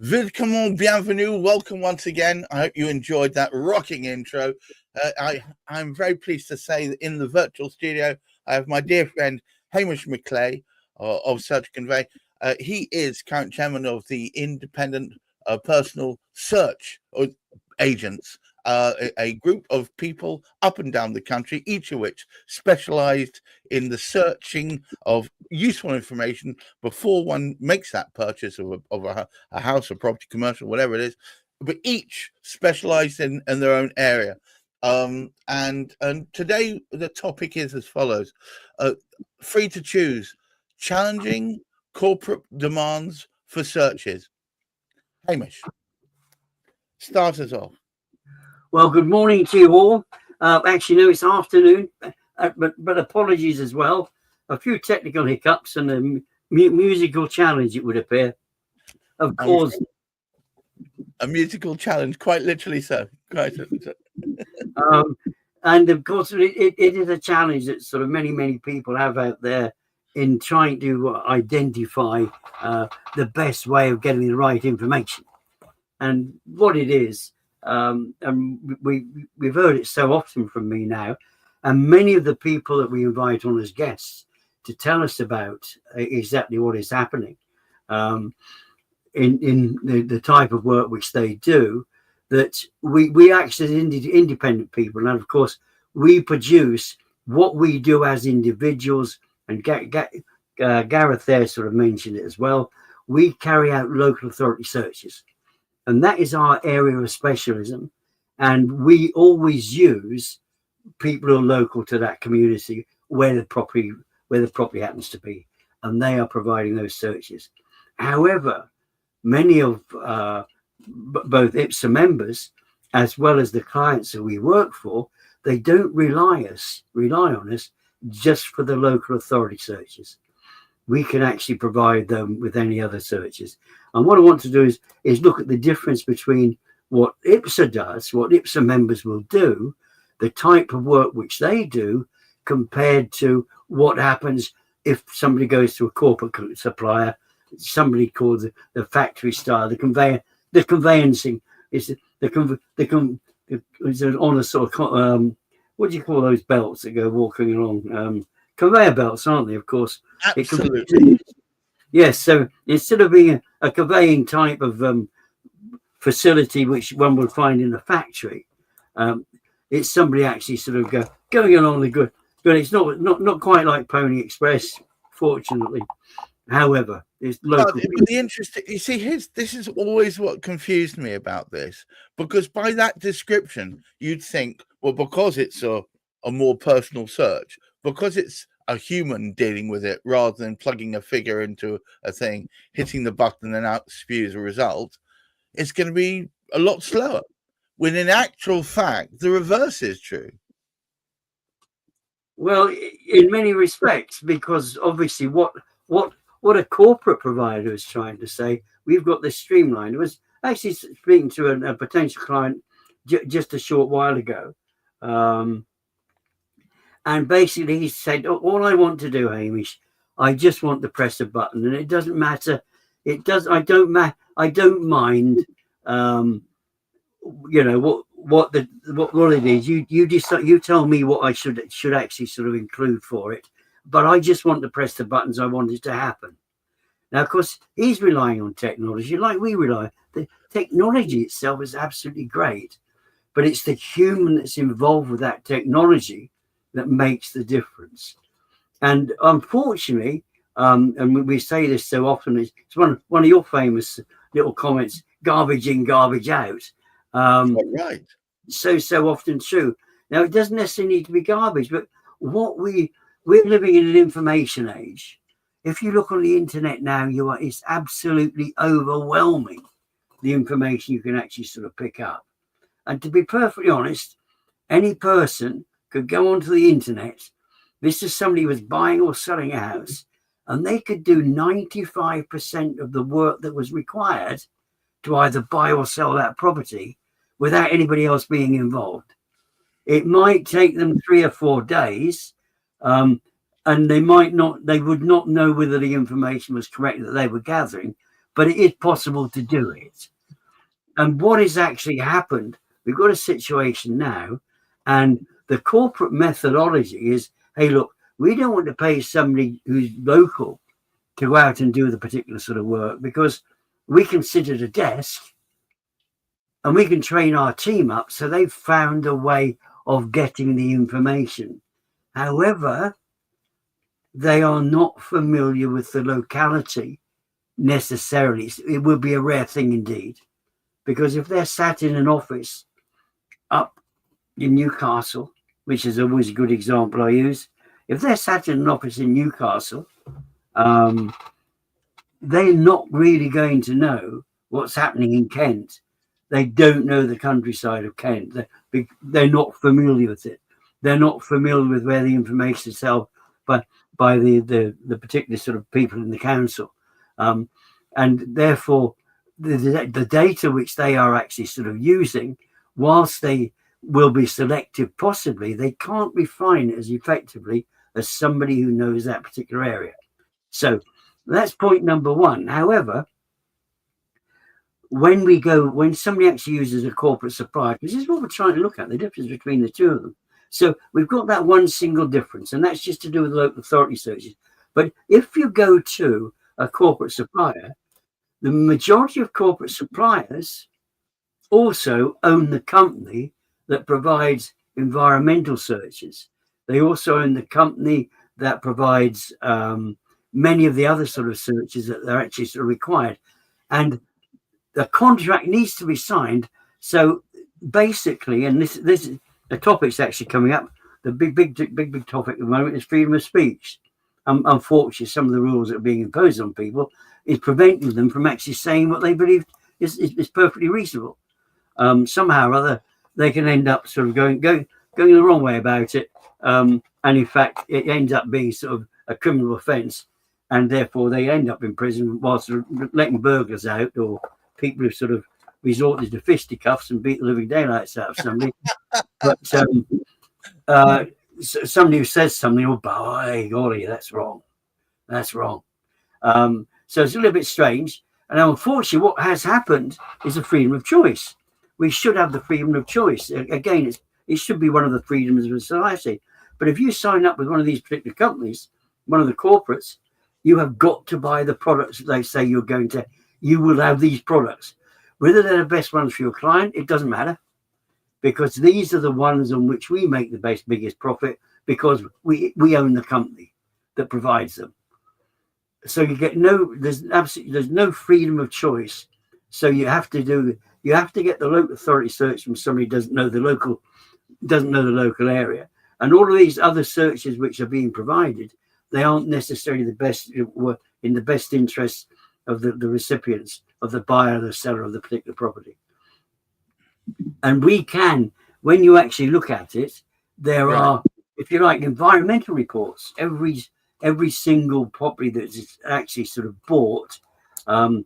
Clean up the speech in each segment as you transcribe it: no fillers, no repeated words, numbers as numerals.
Willkommen, bienvenue, welcome once again. I hope you enjoyed that rocking intro. I'm very pleased to say that in the virtual studio, I have my dear friend Hamish McLay of Search Convey. He is current chairman of the independent personal search agents, a group of people up and down the country, each of which specialized in the searching of useful information before one makes that purchase of a house, a property, commercial, whatever it is, but each specialized in their own area. And today the topic is as follows: free to choose, challenging corporate demands for searches. Hamish, start us off. Well, good morning to you all. Actually, no, it's afternoon, but apologies as well. A few technical hiccups and a musical challenge, it would appear. Of course. A musical challenge, quite literally so. And of course, it is a challenge that sort of many people have out there in trying to identify the best way of getting the right information. And what it is, and we've heard it so often from me now, and many of the people that we invite on as guests to tell us about exactly what is happening in the type of work which they do, that we act as independent people, and of course we produce what we do as individuals. And Gareth there sort of mentioned it as well. We carry out local authority searches, and that is our area of specialism. And we always use people who are local to that community where the property happens to be, and they are providing those searches. However, many of both IPSA members as well as the clients that we work for, they don't rely on us just for the local authority searches. We can actually provide them with any other searches. And what I want to do is look at the difference between what IPSA does, what IPSA members will do, the type of work which they do, compared to what happens if somebody goes to a corporate supplier, somebody called the factory style, the conveyancing is is on a sort of what do you call those belts that go walking along? Conveyor belts, aren't they? Of course. Absolutely. Yes. So instead of being a conveying type of facility which one would find in a factory, it's somebody actually sort of going along the good. But it's not quite like Pony Express, fortunately. However, it's local. But the interesting, you see, this is always what confused me about this, because by that description, you'd think, well, because it's a more personal search, because it's a human dealing with it rather than plugging a figure into a thing, hitting the button and out spews a result, it's going to be a lot slower. When in actual fact, the reverse is true. Well, in many respects, because obviously what a corporate provider is trying to say, we've got this streamlined. I was actually speaking to a potential client just a short while ago. And basically he said, all I want to do, Hamish, I just want to press a button, and it doesn't matter. I don't mind, what it is. You decide, you tell me what I should actually sort of include for it, but I just want to press the buttons. I want it to happen. Now, of course, he's relying on technology like we rely. The technology itself is absolutely great, but it's the human that's involved with that technology that makes the difference. And unfortunately, and we say this so often, it's one of your famous little comments: garbage in, garbage out. Right. So often true. Now, it doesn't necessarily need to be garbage, but we're living in an information age. If you look on the internet now, it's absolutely overwhelming, the information you can actually sort of pick up. And to be perfectly honest, any person could go onto the internet. This is somebody who was buying or selling a house, and they could do 95% of the work that was required to either buy or sell that property without anybody else being involved. It might take them 3 or 4 days, and they would not know whether the information was correct that they were gathering, but it is possible to do it. And what has actually happened, we've got a situation now, and the corporate methodology is, hey, look, we don't want to pay somebody who's local to go out and do the particular sort of work, because we can sit at a desk and we can train our team up. So they've found a way of getting the information. However, they are not familiar with the locality necessarily. It would be a rare thing indeed, because if they're sat in an office up in Newcastle, which is always a good example I use, if they're sat in an office in Newcastle, they're not really going to know what's happening in Kent. They don't know the countryside of Kent. They're not familiar with it. They're not familiar with where the information is held by the particular sort of people in the council. And therefore, the data which they are actually sort of using, whilst they will be selective possibly, they can't refine it as effectively as somebody who knows that particular area. So that's point number one. However, when somebody actually uses a corporate supplier, because this is what we're trying to look at, the difference between the two of them. So we've got that one single difference, and that's just to do with local authority searches. But if you go to a corporate supplier, the majority of corporate suppliers also own the company that provides environmental searches. They also own the company that provides many of the other sort of searches that they're actually sort of required. And the contract needs to be signed. So basically, and this is the topic's actually coming up, the big topic at the moment is freedom of speech. Unfortunately, some of the rules that are being imposed on people is preventing them from actually saying what they believe is perfectly reasonable. Somehow or other, they can end up sort of going the wrong way about it. And in fact, it ends up being sort of a criminal offence, and therefore they end up in prison whilst letting burglars out, or people who sort of resorted to fisticuffs and beat the living daylights out of somebody. But somebody who says something, oh, by golly, that's wrong. That's wrong. So it's a little bit strange. And unfortunately, what has happened is a freedom of choice. We should have the freedom of choice. Again, it should be one of the freedoms of society. But if you sign up with one of these particular companies, one of the corporates, you have got to buy the products that they say you will have these products. Whether they're the best ones for your client, it doesn't matter, because these are the ones on which we make the biggest profit, because we own the company that provides them. So there's no freedom of choice. So you have to get the local authority search from somebody who doesn't know the local area. And all of these other searches which are being provided, they aren't necessarily the best in the best interest of the recipients, of the buyer, the seller of the particular property. And we can, when you actually look at it, there are, if you like, environmental reports. Every single property that's actually sort of bought the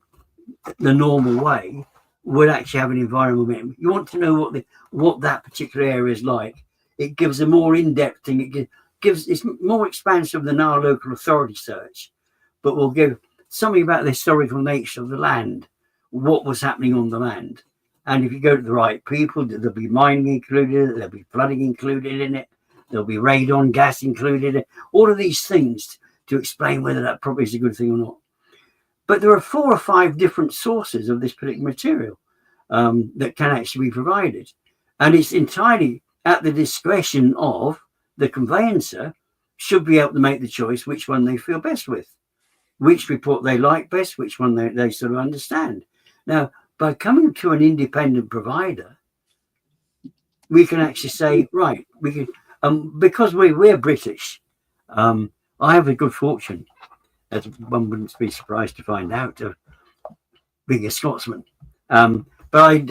normal way would actually have an environmental. You want to know what that particular area is like. It gives a more in-depth thing. It's more expansive than our local authority search, but will give something about the historical nature of the land, what was happening on the land. And if you go to the right people, there'll be mining included, there'll be flooding included in it, there'll be radon gas included in it, all of these things to explain whether that property is a good thing or not. But there are 4 or 5 different sources of this particular material that can actually be provided. And it's entirely at the discretion of the conveyancer, should be able to make the choice which one they feel best with, which report they like best, which one they sort of understand. Now, by coming to an independent provider, we can actually say, right, we can, because we're British, I have a good fortune, as one wouldn't be surprised to find out, of being a Scotsman. But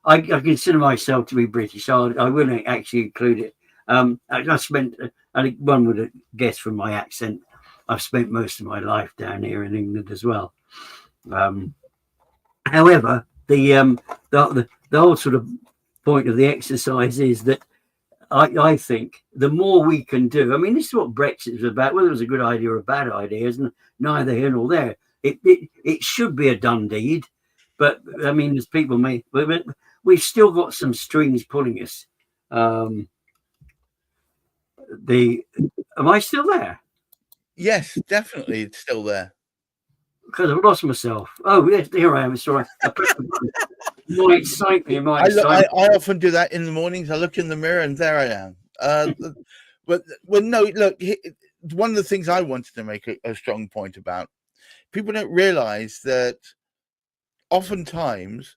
I consider myself to be British, so I will actually include it. I spent, I think one would guess from my accent, I've spent most of my life down here in England as well. However, the whole sort of point of the exercise is that I think the more we can do, I mean, this is what Brexit was about. Whether it was a good idea or a bad idea is neither here nor there. it should be a done deed. But I mean, as people may, we've still got some strings pulling us. Am I still there? Yes, definitely, it's still there. Because I've lost myself. Oh, yeah, here I am. It's all right. It might excite me. I often do that in the mornings. I look in the mirror and there I am. But no, look, one of the things I wanted to make a strong point about, people don't realize that oftentimes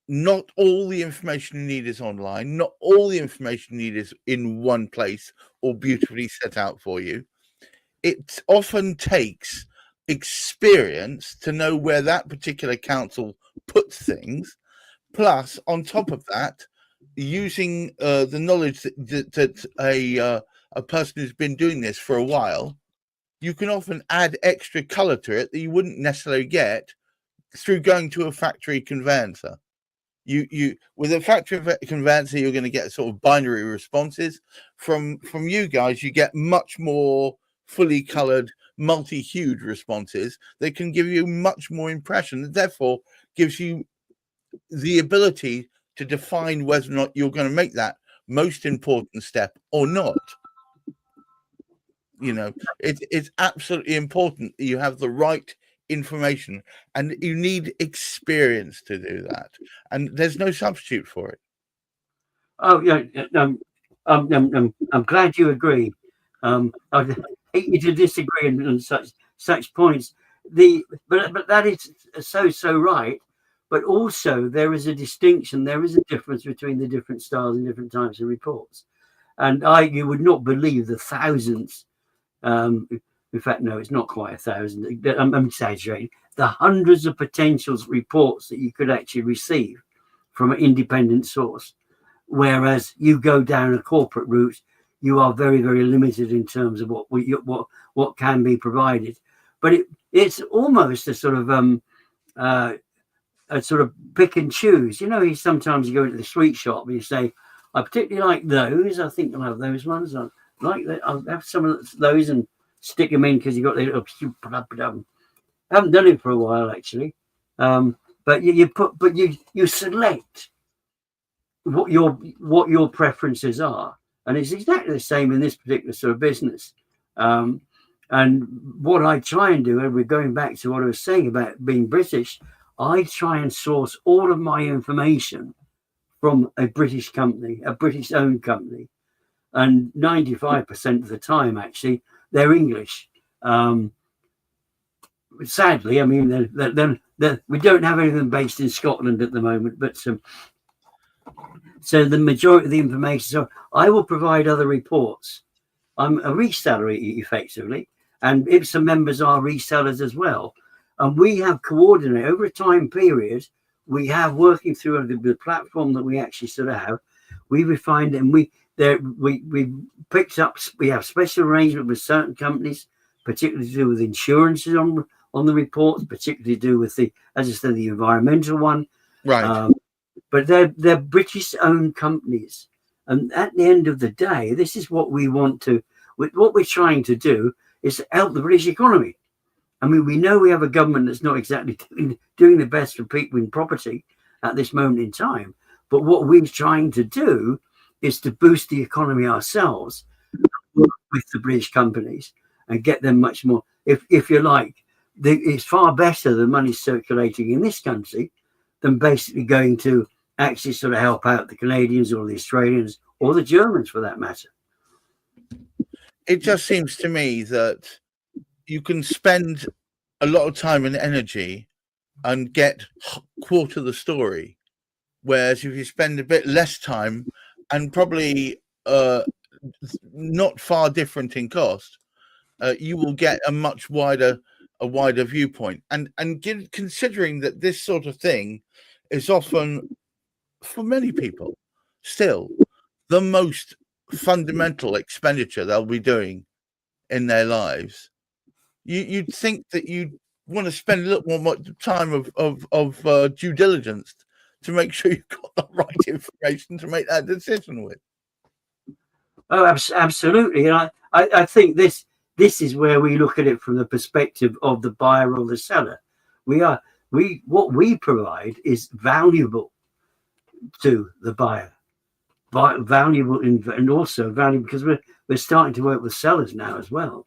not all the information you need is online. Not all the information you need is in one place or beautifully set out for you. It often takes experience to know where that particular council puts things. Plus, on top of that, using the knowledge that a person who's been doing this for a while, you can often add extra color to it that you wouldn't necessarily get through going to a factory conveyancer. You with a factory conveyancer, you're going to get sort of binary responses. From you guys, you get much more fully colored, multi-hued responses that can give you much more impression, and therefore gives you the ability to define whether or not you're going to make that most important step or not. You know, it's absolutely important that you have the right information, and you need experience to do that, and there's no substitute for it. Oh yeah, I'm glad you agree. I hate you to disagree on such points. But that is so right. But also there is a distinction. There is a difference between the different styles and different types of reports. And you would not believe the thousands. In fact, no, it's not quite 1,000. I'm exaggerating. The hundreds of potentials reports that you could actually receive from an independent source. Whereas you go down a corporate route, you are very, very limited in terms of what can be provided. But it's almost a sort of pick and choose. You know, sometimes you go into the sweet shop and you say, I particularly like those. I think I'll have those ones. I like that. I'll have some of those and stick them in because you got the. I haven't done it for a while actually, but you select what your preferences are, and it's exactly the same in this particular sort of business. And what I try and do, and we're going back to what I was saying about being British, I try and source all of my information from a British company, a British owned company, and 95% of the time actually they're English. Sadly, I mean, we don't have anything based in Scotland at the moment, but so the majority of the information. So I will provide other reports. I'm a reseller effectively, and IPSA members are resellers as well. And we have coordinated over a time period. We have working through the platform that we actually sort of have. We refined it, and we picked up. We have special arrangement with certain companies, particularly to do with insurances on the reports, particularly to do with the, as I said, the environmental one. Right. But they're British-owned companies, and at the end of the day, this is what we want to. What we're trying to do is help the British economy. I mean, we know we have a government that's not exactly doing the best for people in property at this moment in time. But what we're trying to do is to boost the economy ourselves with the British companies and get them much more. If you like, it's far better the money circulating in this country than basically going to actually sort of help out the Canadians or the Australians or the Germans for that matter. It just seems to me that you can spend a lot of time and energy and get quarter the story. Whereas if you spend a bit less time and probably not far different in cost, you will get a much wider viewpoint. And considering that this sort of thing is often, for many people, still the most fundamental expenditure they'll be doing in their lives, you'd think that you'd want to spend a little more time of due diligence to make sure you've got the right information to make that decision with. Oh, absolutely. And I think this this is where we look at it from the perspective of the buyer or the seller. What we provide is valuable to the buyer, valuable and also valuable because we're starting to work with sellers now as well,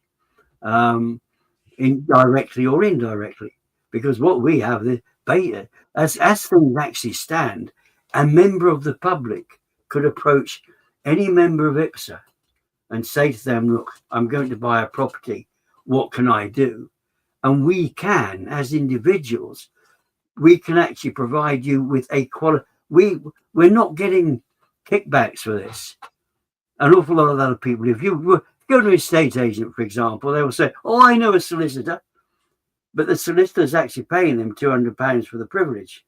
indirectly or indirectly, because what we have the beta as things actually stand, a member of the public could approach any member of IPSA and say to them, look, I'm going to buy a property, what can I do? And we can, as individuals, we can actually provide you with a quality. We're not getting kickbacks for this. An awful lot of other people, if you go to an estate agent, for example, they will say, oh, I know a solicitor, but the solicitor is actually paying them £200 for the privilege,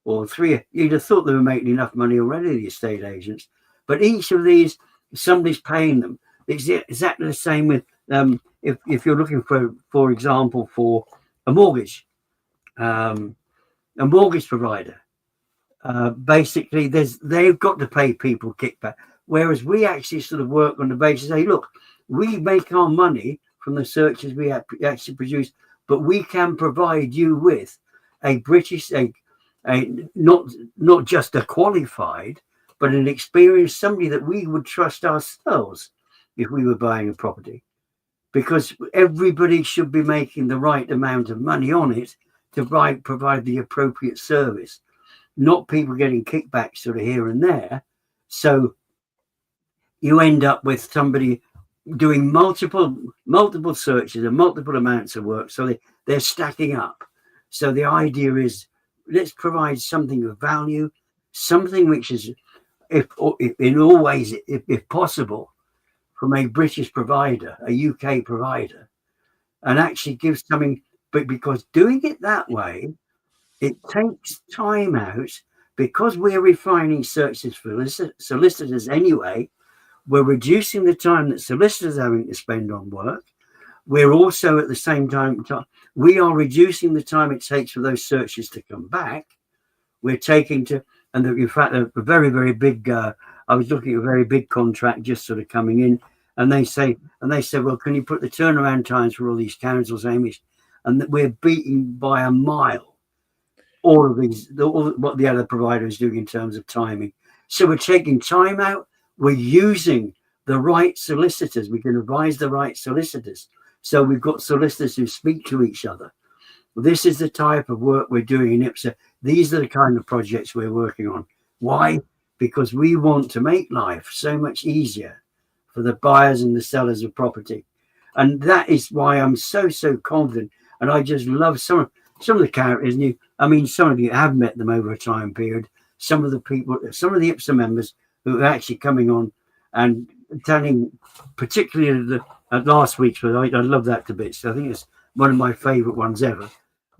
or three. You'd have thought they were making enough money already, the estate agents. But each of these, somebody's paying them. It's exactly the same with if you're looking for example, for a mortgage provider. Basically, they've got to pay people kickback, whereas we actually sort of work on the basis, say, look, we make our money from the searches we actually produce, but we can provide you with a British, not just a qualified, but an experienced, somebody that we would trust ourselves if we were buying a property, because everybody should be making the right amount of money on it to provide the appropriate service, not people getting kickbacks sort of here and there. So you end up with somebody doing multiple searches and multiple amounts of work, so they're stacking up. So the idea is, let's provide something of value, something which is, if in all ways, if possible, from a British provider, a UK provider, and actually give something. But because doing it that way, it takes time out, because we're refining searches for solicitors anyway. We're reducing the time that solicitors are having to spend on work. We're also at the same time, we are reducing the time it takes for those searches to come back. We're taking to, and in fact, a very, very big, I was looking at a very big contract just sort of coming in, and they say, well, can you put the turnaround times for all these councils, Hamish? And that we're beating by a mile all of these, what the other provider is doing in terms of timing. So we're taking time out. We're using the right solicitors. We can advise the right solicitors. So we've got solicitors who speak to each other. This is the type of work we're doing in IPSA. These are the kind of projects we're working on. Why? Because we want to make life so much easier for the buyers and the sellers of property. And that is why I'm so confident. And I just love some of the characters. Some of you have met them over a time period. Some of the people, some of the IPSA members who are actually coming on and telling, particularly at last week's, I love that to bits. I think it's one of my favorite ones ever,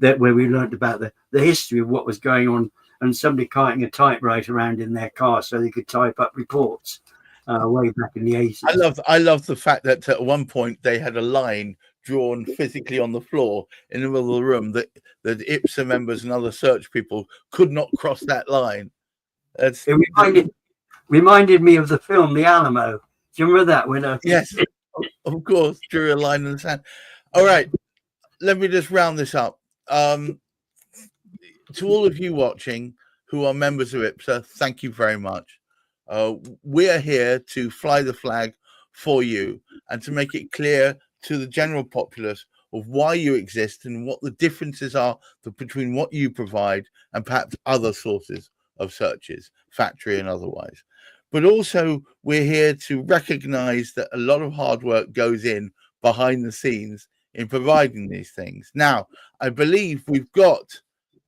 that where we learned about the history of what was going on, and somebody carting a typewriter around in their car so they could type up reports way back in the 80s. I love the fact that at one point they had a line drawn physically on the floor in the middle of the room that IPSA members and other search people could not cross that line. It reminded me of the film The Alamo. Do you remember that? Yes, of course, drew a line in the sand. All right, let me just round this up. To all of you watching who are members of IPSA, thank you very much. We are here to fly the flag for you and to make it clear to the general populace of why you exist and what the differences are between what you provide and perhaps other sources of searches, factory and otherwise. But also we're here to recognize that a lot of hard work goes in behind the scenes in providing these things. Now, I believe we've got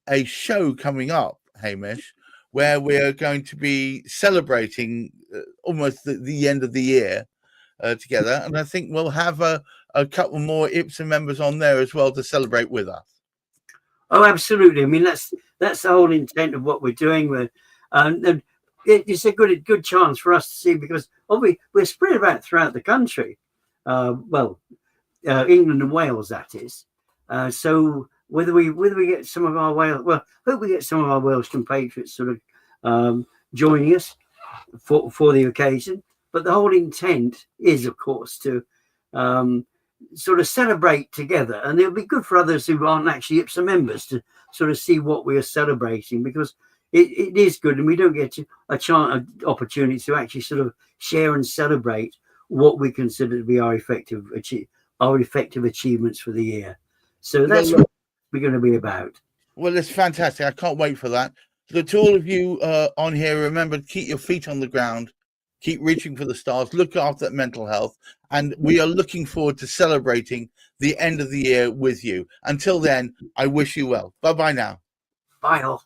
a show coming up, Hamish, where we're going to be celebrating almost the end of the year together. And I think we'll have a couple more IPSA members on there as well to celebrate with us. Oh, absolutely. I mean, that's the whole intent of what we're doing. And it's a good chance for us to see, because we're spread about throughout the country. England and Wales, that is. So whether we get some of our hope we get some of our Welsh compatriots sort of joining us for the occasion. But the whole intent is, of course, to sort of celebrate together, and it'll be good for others who aren't actually IPSA members to sort of see what we are celebrating, because it is good, and we don't get an opportunity to actually sort of share and celebrate what we consider to be our effective achievements for the year. So that's what we're going to be about. Well, it's fantastic. I can't wait for that. So to all of you on here, remember to keep your feet on the ground, keep reaching for the stars, look after that mental health, and we are looking forward to celebrating the end of the year with you. Until then, I wish you well. Bye-bye now. Bye all.